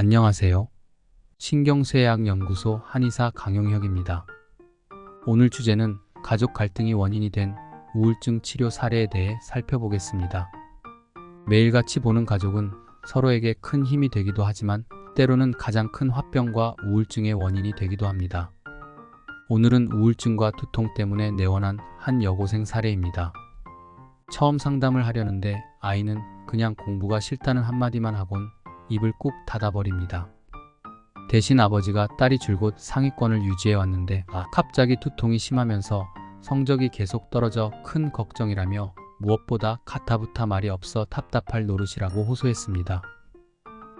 안녕하세요. 신경쇠약연구소 한의사 강용혁입니다. 오늘 주제는 가족 갈등이 원인이 된 우울증 치료 사례에 대해 살펴보겠습니다. 매일같이 보는 가족은 서로에게 큰 힘이 되기도 하지만 때로는 가장 큰 화병과 우울증의 원인이 되기도 합니다. 오늘은 우울증과 두통 때문에 내원한 한 여고생 사례입니다. 처음 상담을 하려는데 아이는 그냥 공부가 싫다는 한마디만 하곤 입을 꾹 닫아버립니다. 대신 아버지가 딸이 줄곧 상위권을 유지해왔는데 갑자기 두통이 심하면서 성적이 계속 떨어져 큰 걱정이라며 무엇보다 가타부타 말이 없어 답답할 노릇이라고 호소했습니다.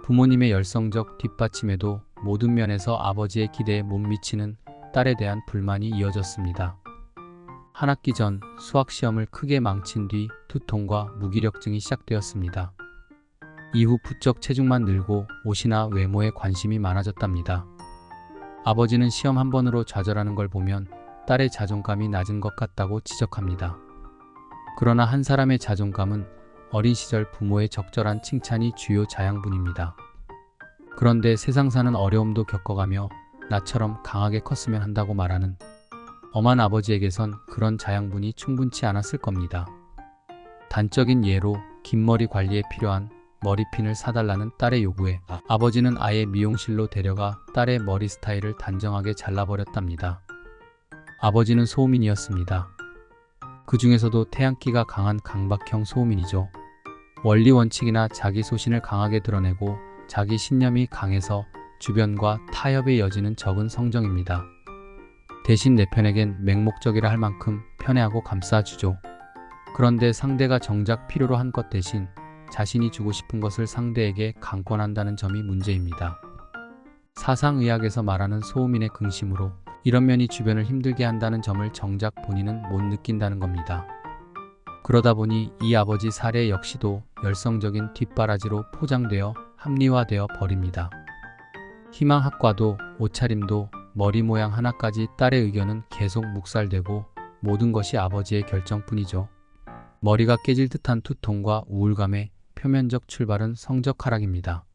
부모님의 열성적 뒷받침에도 모든 면에서 아버지의 기대에 못 미치는 딸에 대한 불만이 이어졌습니다. 한 학기 전 수학시험을 크게 망친 뒤 두통과 무기력증이 시작되었습니다. 이후 부쩍 체중만 늘고 옷이나 외모에 관심이 많아졌답니다. 아버지는 시험 한 번으로 좌절하는 걸 보면 딸의 자존감이 낮은 것 같다고 지적합니다. 그러나 한 사람의 자존감은 어린 시절 부모의 적절한 칭찬이 주요 자양분입니다. 그런데 세상 사는 어려움도 겪어가며 나처럼 강하게 컸으면 한다고 말하는 엄한 아버지에게선 그런 자양분이 충분치 않았을 겁니다. 단적인 예로 긴 머리 관리에 필요한 머리핀을 사달라는 딸의 요구에 아버지는 아예 미용실로 데려가 딸의 머리 스타일을 단정하게 잘라버렸답니다. 아버지는 소음인이었습니다. 그 중에서도 태양기가 강한 강박형 소음인이죠. 원리 원칙이나 자기 소신을 강하게 드러내고 자기 신념이 강해서 주변과 타협의 여지는 적은 성정입니다. 대신 내 편에겐 맹목적이라 할 만큼 편애하고 감싸주죠. 그런데 상대가 정작 필요로 한 것 대신 자신이 주고 싶은 것을 상대에게 강권한다는 점이 문제입니다. 사상의학에서 말하는 소음인의 긍심으로 이런 면이 주변을 힘들게 한다는 점을 정작 본인은 못 느낀다는 겁니다. 그러다 보니 이 아버지 사례 역시도 열성적인 뒷바라지로 포장되어 합리화되어 버립니다. 희망학과도 옷차림도 머리 모양 하나까지 딸의 의견은 계속 묵살되고 모든 것이 아버지의 결정뿐이죠. 머리가 깨질 듯한 두통과 우울감의 표면적 출발은 성적 하락입니다.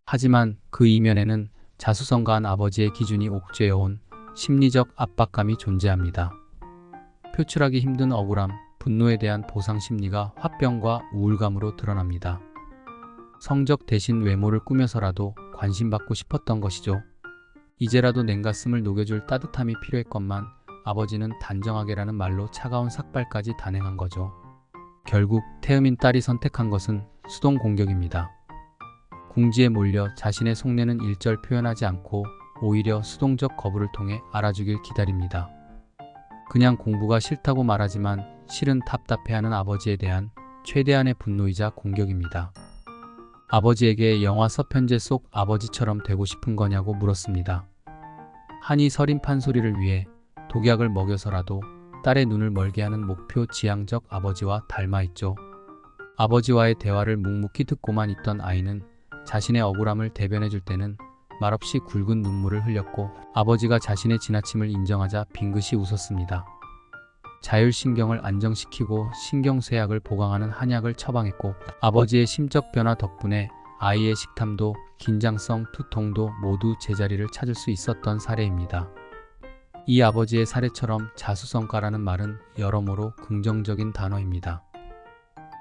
하지만 그 이면에는 자수성가한 아버지의 기준이 옥죄어온 심리적 압박감이 존재합니다. 표출하기 힘든 억울함, 분노에 대한 보상 심리가 화병과 우울감으로 드러납니다. 성적 대신 외모를 꾸며서라도 관심받고 싶었던 것이죠. 이제라도 냉가슴을 녹여줄 따뜻함이 필요했건만 아버지는 단정하게라는 말로 차가운 삭발까지 단행한 거죠. 결국 태음인 딸이 선택한 것은 수동 공격입니다. 궁지에 몰려 자신의 속내는 일절 표현하지 않고 오히려 수동적 거부를 통해 알아주길 기다립니다. 그냥 공부가 싫다고 말하지만 실은 답답해하는 아버지에 대한 최대한의 분노이자 공격입니다. 아버지에게 영화 서편제 속 아버지처럼 되고 싶은 거냐고 물었습니다. 한이 서린 판소리를 위해 독약을 먹여서라도 딸의 눈을 멀게 하는 목표 지향적 아버지와 닮아있죠. 아버지와의 대화를 묵묵히 듣고만 있던 아이는 자신의 억울함을 대변해줄 때는 말없이 굵은 눈물을 흘렸고 아버지가 자신의 지나침을 인정하자 빙긋이 웃었습니다. 자율신경을 안정시키고 신경쇠약을 보강하는 한약을 처방했고 아버지의 심적 변화 덕분에 아이의 식탐도 긴장성 두통도 모두 제자리를 찾을 수 있었던 사례입니다. 이 아버지의 사례처럼 자수성가라는 말은 여러모로 긍정적인 단어입니다.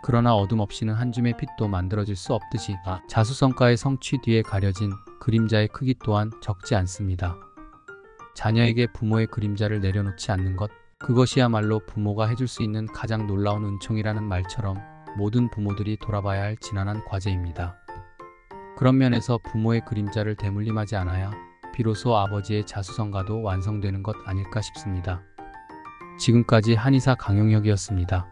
그러나 어둠 없이는 한 줌의 빛도 만들어질 수 없듯이 자수성가의 성취 뒤에 가려진 그림자의 크기 또한 적지 않습니다. 자녀에게 부모의 그림자를 내려놓지 않는 것, 그것이야말로 부모가 해줄 수 있는 가장 놀라운 은총이라는 말처럼 모든 부모들이 돌아봐야 할 지난한 과제입니다. 그런 면에서 부모의 그림자를 대물림하지 않아야 비로소 아버지의 자수성가도 완성되는 것 아닐까 싶습니다. 지금까지 한의사 강용혁이었습니다.